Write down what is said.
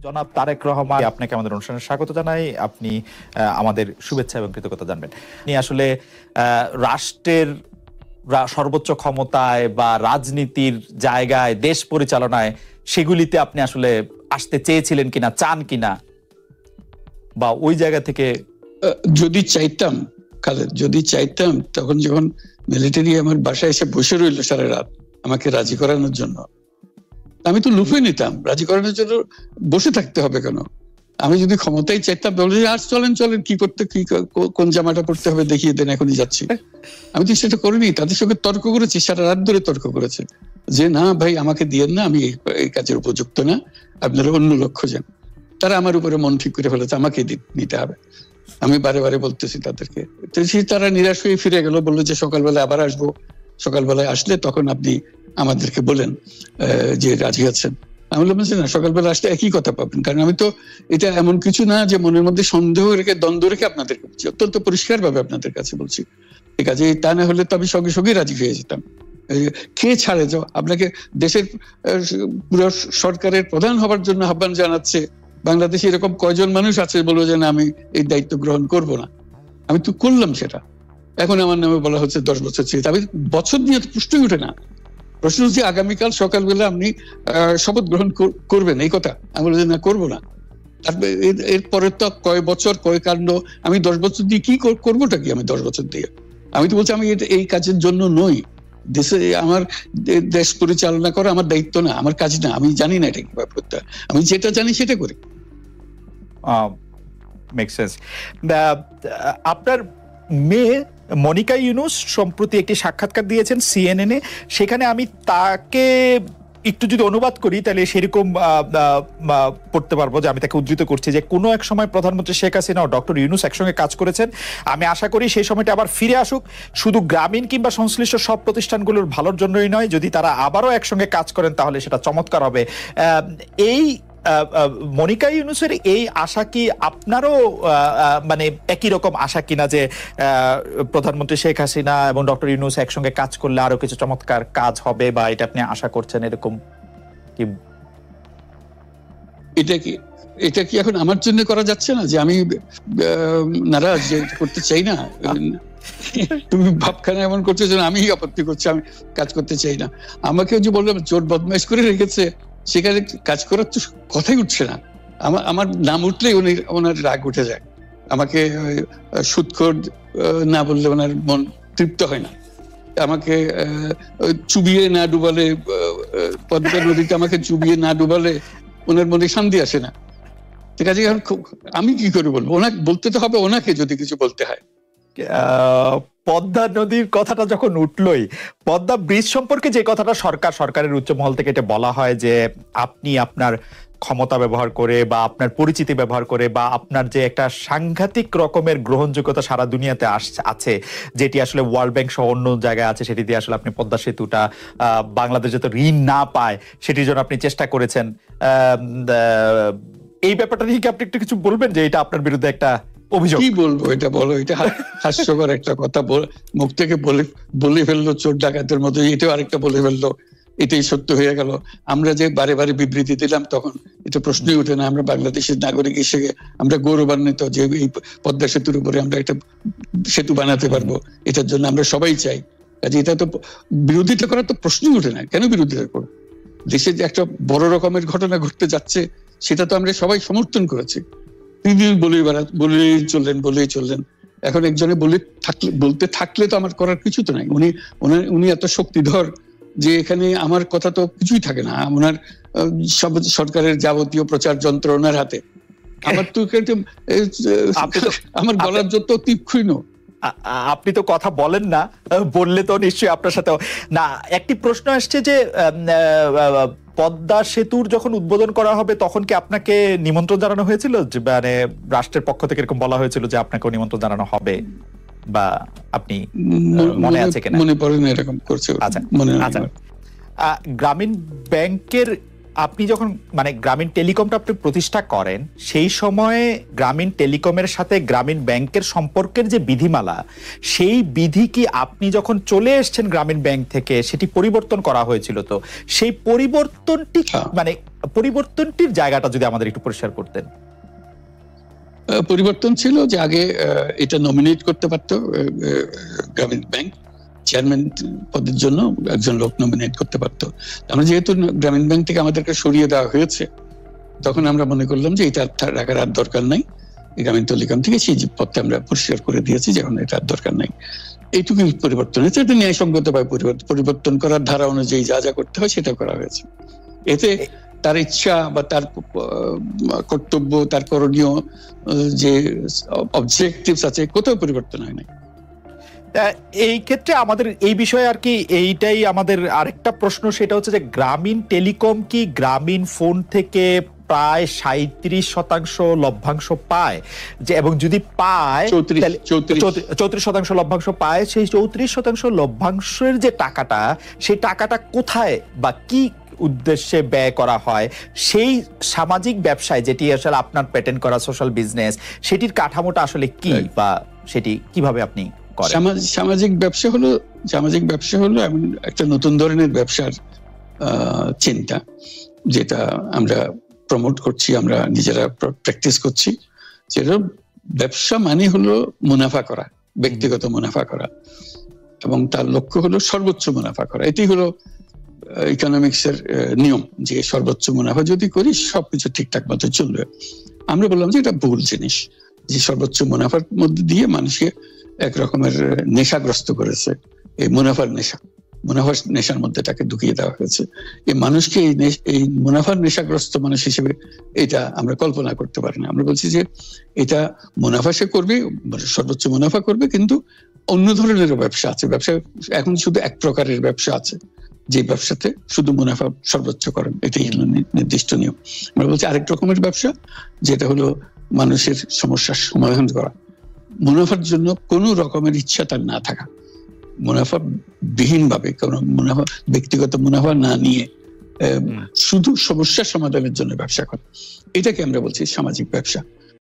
জনাব তারেক রহমান, আপনাকে আমাদের অনুষ্ঠানে স্বাগত জানাই। আপনি আমাদের শুভেচ্ছা এবং কৃতজ্ঞতা জানবেন। আপনি আসলে রাষ্ট্রের সর্বোচ্চ ক্ষমতায় বা রাজনীতির জায়গায়, দেশ পরিচালনায়, সেগুলিতে আপনি আসলে আসতে চেয়েছিলেন কিনা, চান কিনা, বা ওই জায়গা থেকে? যদি চাইতাম খালেদ, যদি চাইতাম, তখন যখন মিলিটারি আমার বাসায় এসে বসে রইল সারা রাত আমাকে রাজি করানোর জন্য, আমি তো লুফে নিতাম। রাজি করানোর জন্য বসে থাকতে হবে কেন? আমি যদি ক্ষমতায় চাইতাম বলে আর চলেন চলেন, কি করতে, কি কোন জামাটা পড়তে হবে দেখিয়ে দেন, এখনই যাচ্ছি। আমি তো সেটা করিনি। তাদের সঙ্গে তর্ক করেছি, সারা রাত ধরে তর্ক করেছে যে না ভাই, আমাকে দিয়েন না, আমি এই কাজের উপযুক্ত না, আপনারা অন্য লক্ষ্য যান। তারা আমার উপরে মন ঠিক করে ফেলেছে আমাকে নিতে হবে। আমি বারে বারে বলতেছি তাদেরকে, তারা নিরাশ হয়ে ফিরে গেল, বললো যে সকালবেলা আবার আসবো, সকালবেলায় আসলে তখন আপনি আমাদেরকে বলেন যে রাজি আছেন। আমি বললাম না, সকালবেলা আসলে একই কথা পাবেন, কারণ আমি তো এটা এমন কিছু না যে মনের মধ্যে সন্দেহ রেখে, দ্বন্দ্ব রেখে আপনাদেরকে বলছি, অত্যন্ত পরিষ্কার ভাবে আপনাদের কাছে বলছি। ঠিক আছে, তা না হলে তো আমি সঙ্গে সঙ্গে রাজি হয়ে যেতাম। কে ছাড়ে যাও আপনাকে? দেশের পুরো সরকারের প্রধান হবার জন্য আহ্বান জানাচ্ছে বাংলাদেশে এরকম কয়জন মানুষ আছে বলবো যে না, আমি এই দায়িত্ব গ্রহণ করব না? আমি তো করলাম সেটা। এখন আমার নামে বলা হচ্ছে 10 বছর চেয়ে। আমি বছর নিয়ে তো প্রশ্নই উঠে না। প্রশ্ন হচ্ছে আগামীকাল সকালবেলা আপনি শপথ গ্রহণ করবেন, এই কথা। আমি বলছি না, করবো না। এরপরে তো কয় বছর, কয় কাণ্ড। আমি 10 বছর দিয়ে কি করবোটা কি? আমি 10 বছর দিয়ে, আমি তো বলছি আমি এই কাজের জন্য নই। দেশে আমার দেশ পরিচালনা করা আমার দায়িত্ব না, আমার কাজ না। আমি জানি না এটা কিভাবে করতে হয়। আমি যেটা জানি সেটা করি। Makes sense. আপনার মেয়ে মনিকা ইউনুস সম্প্রতি একটি সাক্ষাৎকার দিয়েছেন CNN-এ। সেখানে আমি তাকে একটু যদি অনুবাদ করি তাহলে সেরকম পড়তে পারবো, যে আমি তাকে উদ্ধৃত করছি যে কোনো এক সময় প্রধানমন্ত্রী শেখ হাসিনা ও ডক্টর ইউনুস একসঙ্গে কাজ করেছেন। আমি আশা করি সেই সময়টা আবার ফিরে আসুক, শুধু গ্রামীণ কিংবা সংশ্লিষ্ট সব প্রতিষ্ঠানগুলোর ভালোর জন্যই নয়। যদি তারা আবারও একসঙ্গে কাজ করেন তাহলে সেটা চমৎকার হবে। এই মনিকা ইউনুসের এই আশা কি আপনারও মানে একই রকম আশা কিনা, যে প্রধানমন্ত্রী শেখ হাসিনা এবং ডক্টর ইউনুস একসঙ্গে কাজ করলে আরো কিছু চমৎকার কাজ হবে, বা এটা আপনি আশা করছেন এরকম কি? এটা কি এখন আমার জন্য করা যাচ্ছে না যে আমি নারাজ, যে করতে চাই না? তুমি ভাবখানা এমন করছো যে আমি আপত্তি করছি, আমি কাজ করতে চাই না। আমাকেও যে বললাম চোর বদমাইশ করে রেখেছে, সেখানে কাজ করার তো কথাই উঠছে না। আমার নাম উঠলেই ওনার রাগ উঠে যায়। আমাকে সুদখোর না বললে ওনার মন তৃপ্ত হয় না। আমাকে চুবিয়ে না ডুবালে, পদ্মা নদীতে আমাকে চুবিয়ে না ডুবালে ওনার মনে শান্তি আসে না। ঠিক আছে, আমি কি করে বলবো? ওনাকে বলতে তো হবে, ওনাকে যদি কিছু বলতে হয়। পদ্মা নদীর কথাটা যখন উঠলই, পদ্মা ব্রিজ সম্পর্কে যে কথাটা সরকারের উচ্চ মহল থেকে এটা বলা হয় যে আপনি আপনার ক্ষমতা ব্যবহার করে বা আপনার পরিচিতি ব্যবহার করে বা আপনার যে একটা সাংঘাতিক রকমের গ্রহণযোগ্যতা সারা দুনিয়াতে আছে, যেটি আসলে ওয়ার্ল্ড ব্যাংক সহ অন্য জায়গায় আছে, সেটি দিয়ে আসলে আপনি পদ্মা সেতুটা বাংলাদেশ যাতে ঋণ না পায় সেটির জন্য আপনি চেষ্টা করেছেন। এই ব্যাপারটা নিয়ে কি আপনি একটু কিছু বলবেন, যে এটা আপনার বিরুদ্ধে একটা অভিযোগ? কি বলবো, এটা বলো। এটা হাস্যকর একটা কথা, মুখ থেকে বলে ফেললো চোর ডাকাতের মতো। এটাও আরেকটা বলে ফেললো, এটাই সত্য হয়ে গেল। আমরা যে বারে বারে বিবৃতি দিলাম তখন এটা প্রশ্নই ওঠে না। আমরা বাংলাদেশের নাগরিক হিসেবে আমরা গৌরবান্বিত যে এই পদ্মা সেতুর উপরে আমরা একটা সেতু বানাতে পারবো, এটার জন্য আমরা সবাই চাই। কাজে এটা তো বিরোধিতা করার তো প্রশ্নই ওঠে না। কেন বিরোধিতা করবো? দেশে যে একটা বড় রকমের ঘটনা ঘটতে যাচ্ছে সেটা তো আমরা সবাই সমর্থন করেছি। তিনি বলেই চললেন। এখন একজনে বলতে থাকলে তো আমার করার কিছু তো নাই। উনি এত শক্তিধর যে এখানে আমার কথা তো কিছুই থাকে না। ওনার সব সরকারের যাবতীয় প্রচার যন্ত্র ওনার হাতে। আমার তো আমার গলার যত তীক্ষ্ণ। আপনি তো কথা বলেন না, বললে তো নিশ্চয়ই আপনার সাথে না। একটি প্রশ্ন আসছে যে পদ্মা সেতুর যখন উদ্বোধন করা হবে তখন কি আপনাকে নিমন্ত্রণ জানানো হয়েছিল? মানে রাষ্ট্রের পক্ষ থেকে এরকম বলা হয়েছিল যে আপনাকে নিমন্ত্রণ জানানো হবে, বা আপনি মনে আছে কিনা? মনে পড়ে না এরকম করছে। আচ্ছা, গ্রামীণ ব্যাংকের আপনি যখন মানে গ্রামীণ টেলিকমটা আপনি প্রতিষ্ঠা করেন, সেই সময়ে গ্রামীণ টেলিকমের সাথে গ্রামীণ ব্যাংকের সম্পর্কের যে বিধিমালা, সেই বিধি কি আপনি যখন চলে এসেছেন গ্রামীণ ব্যাংক থেকে সেটি পরিবর্তন করা হয়েছিল? তো সেই পরিবর্তনটি মানে পরিবর্তনটির জায়গাটা যদি আমাদের একটু পরিষ্কার করতেন। পরিবর্তন ছিল যে আগে এটা নমিনেট করতে পারতো গ্রামীণ ব্যাংক, চেয়ারম্যান পদের জন্য একজন লোক নমিনেট করতে পারতো। আমরা যেহেতু গ্রামীণ ব্যাংক থেকে আমাদেরকে সরিয়ে দেওয়া হয়েছে, তখন আমরা মনে করলাম যে এটা রাখার আর দরকার নাই, গ্রামীণ টেলিকম থেকে সেই পদটা আমরা পরিষ্কার করে দিয়েছি, যখন এটা আর দরকার নাই। এইটুকু পরিবর্তন হয়েছে, এটা ন্যায়সঙ্গতভাবে পরিবর্তন করার ধারা অনুযায়ী যা যা করতে হয় সেটা করা হয়েছে। এতে তার ইচ্ছা বা তার কর্তব্য, তার করণীয় যে অবজেক্টিভস আছে, কোথাও পরিবর্তন হয় নাই। এই ক্ষেত্রে আমাদের এই বিষয়ে আর কি এইটাই আমাদের আরেকটা প্রশ্ন, সেটা হচ্ছে যে গ্রামীণ টেলিকম কি গ্রামীণ ফোন থেকে প্রায় 37% লভ্যাংশ পায়, যে এবং যদি পায় 34% লভ্যাংশ পায়, সেই 34% লভ্যাংশের যে টাকাটা, সেই টাকাটা কোথায় বা কি উদ্দেশ্যে ব্যয় করা হয়? সেই সামাজিক ব্যবসায় যেটি আসলে আপনার প্যাটেন্ট করা সোশ্যাল বিজনেস, সেটির কাঠামোটা আসলে কি বা সেটি কিভাবে আপনি করেন? সামাজিক ব্যবসা হলো এমন একটা নতুন ধরনের ব্যবসার চিন্তা, যেটা আমরা প্রমোট করছি, আমরা নিজেরা প্র্যাকটিস করছি। যেটা ব্যবসা মানে হলো মুনাফা করা, ব্যক্তিগত মুনাফা করা, এবং তার লক্ষ্য হলো সর্বোচ্চ মুনাফা করা। এটি হলো ইকোনমিক্স এর নিয়ম, যে সর্বোচ্চ মুনাফা যদি করি সবকিছু ঠিকঠাক মতো চলবে। আমরা বললাম যে এটা ভুল জিনিস, যে সর্বোচ্চ মুনাফার মধ্যে দিয়ে মানুষকে এক রকমের নেশাগ্রস্ত করেছে। এই মুনাফার নেশার মধ্যে তাকে ঢুকিয়ে দেওয়া হয়েছে। এই মানুষকে এই মুনাফার নেশাগ্রস্ত মানুষ হিসেবে এটা আমরা কল্পনা করতে পারি না। আমরা বলছি যে এটা মুনাফা সে করবে, সর্বোচ্চ মুনাফা করবে, কিন্তু অন্য ধরনের ব্যবসা আছে। ব্যবসা এখন শুধু এক প্রকারের ব্যবসা আছে, যে ব্যবসাতে শুধু মুনাফা সর্বোচ্চকরণ, এটাই হলো নির্দিষ্ট নিয়ম। আমরা বলছি আরেক রকমের ব্যবসা, যেটা হলো মানুষের সমস্যার সমাধান করা, মুনাফার জন্য কোনো রকমের ইচ্ছা তার না থাকা, মুনাফা বিহীন ভাবে, কোনো মুনাফা, ব্যক্তিগত মুনাফা না নিয়ে শুধু সমস্যার সমাধানের জন্য ব্যবসা করা, এটাকে আমরা বলছি সামাজিক ব্যবসা।